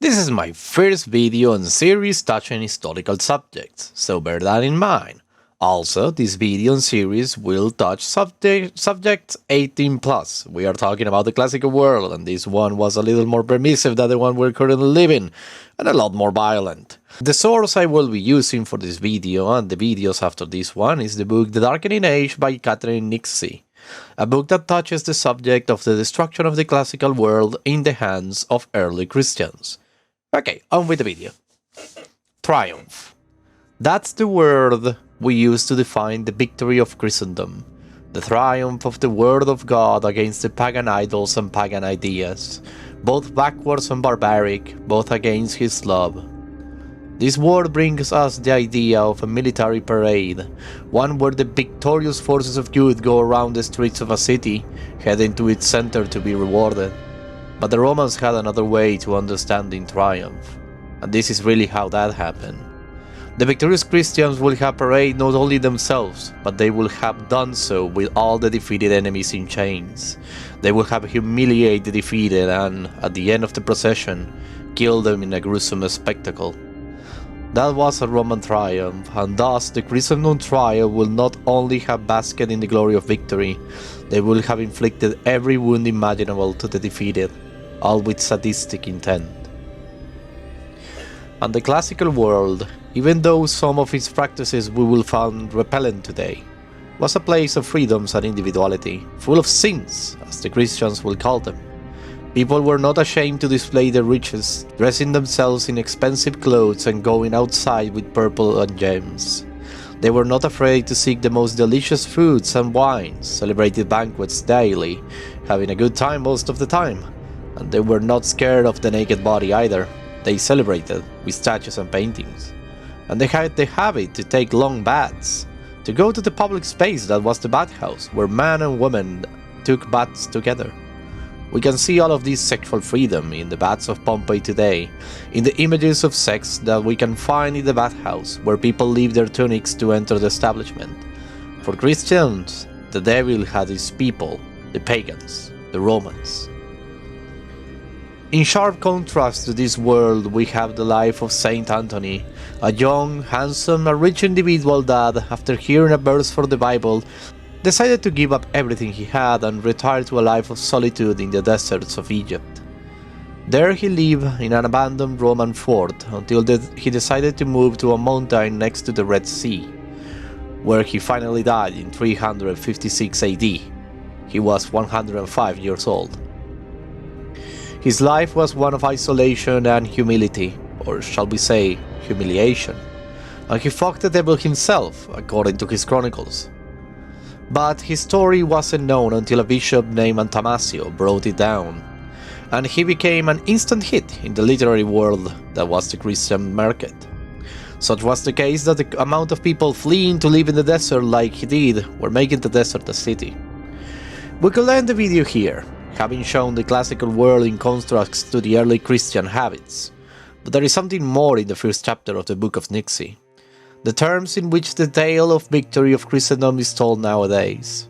This is my first video and series touching historical subjects, so bear that in mind. Also, this video and series will touch subjects 18+. We are talking about the classical world, and this one was a little more permissive than the one we're currently living, and a lot more violent. The source I will be using for this video and the videos after this one is the book The Darkening Era by Catherine Nixey, a book that touches the subject of the destruction of the classical world in the hands of early Christians. Okay, on with the video. Triumph. That's the word we use to define the victory of Christendom, the triumph of the Word of God against the pagan idols and pagan ideas, both backwards and barbaric, both against His love. This word brings us the idea of a military parade, one where the victorious forces of good go around the streets of a city, heading to its center to be rewarded. But the Romans had another way to understanding triumph, and this is really how that happened. The victorious Christians will have paraded not only themselves, but they will have done so with all the defeated enemies in chains. They will have humiliated the defeated and, at the end of the procession, killed them in a gruesome spectacle. That was a Roman triumph, and thus the Christendom triumph will not only have basked in the glory of victory, they will have inflicted every wound imaginable to the defeated, all with sadistic intent. And the classical world, even though some of its practices we will find repellent today, was a place of freedoms and individuality, full of sins, as the Christians will call them. People were not ashamed to display their riches, dressing themselves in expensive clothes and going outside with purple and gems. They were not afraid to seek the most delicious foods and wines, celebrated banquets daily, having a good time most of the time. And they were not scared of the naked body either. They celebrated with statues and paintings. And they had the habit to take long baths, to go to the public space that was the bathhouse, where man and woman took baths together. We can see all of this sexual freedom in the baths of Pompeii today, in the images of sex that we can find in the bathhouse, where people leave their tunics to enter the establishment. For Christians, the devil had his people, the pagans, the Romans. In sharp contrast to this world, we have the life of Saint Anthony, a young, handsome, and rich individual that, after hearing a verse from the Bible, decided to give up everything he had and retire to a life of solitude in the deserts of Egypt. There he lived in an abandoned Roman fort until he decided to move to a mountain next to the Red Sea, where he finally died in 356 AD. He was 105 years old. His life was one of isolation and humility, or shall we say, humiliation, and he fought the devil himself, according to his chronicles. But his story wasn't known until a bishop named Antamasio brought it down, and he became an instant hit in the literary world that was the Christian market. Such was the case that the amount of people fleeing to live in the desert like he did were making the desert a city. We could end the video here, having shown the classical world in contrast to the early Christian habits. But there is something more in the first chapter of the Book of Nixey, the terms in which the tale of victory of Christendom is told nowadays.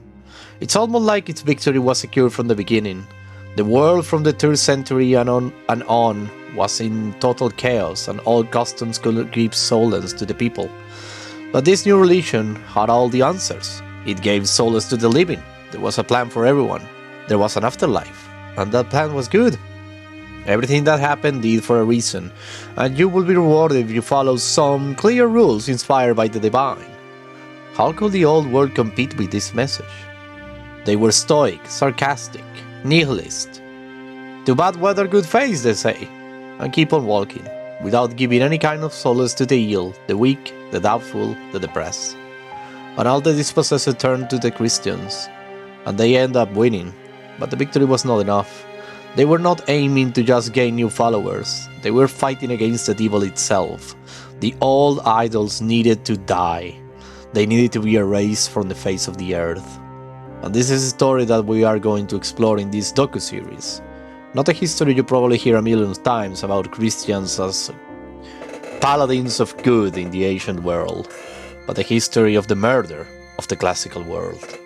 It's almost like its victory was secured from the beginning. The world from the 3rd century and on was in total chaos, and all customs could give solace to the people. But this new religion had all the answers. It gave solace to the living. There was a plan for everyone. There was an afterlife, and that plan was good. Everything that happened did for a reason, and you will be rewarded if you follow some clear rules inspired by the divine. How could the old world compete with this message? They were stoic, sarcastic, nihilist. Too bad weather good face, they say, and keep on walking, without giving any kind of solace to the ill, the weak, the doubtful, the depressed. And all the dispossessed turned to the Christians, and they end up winning. But the victory was not enough. They were not aiming to just gain new followers. They were fighting against the devil itself. The old idols needed to die. They needed to be erased from the face of the earth. And this is a story that we are going to explore in this docu-series. Not a history you probably hear a million times about Christians as paladins of good in the ancient world, but a history of the murder of the classical world.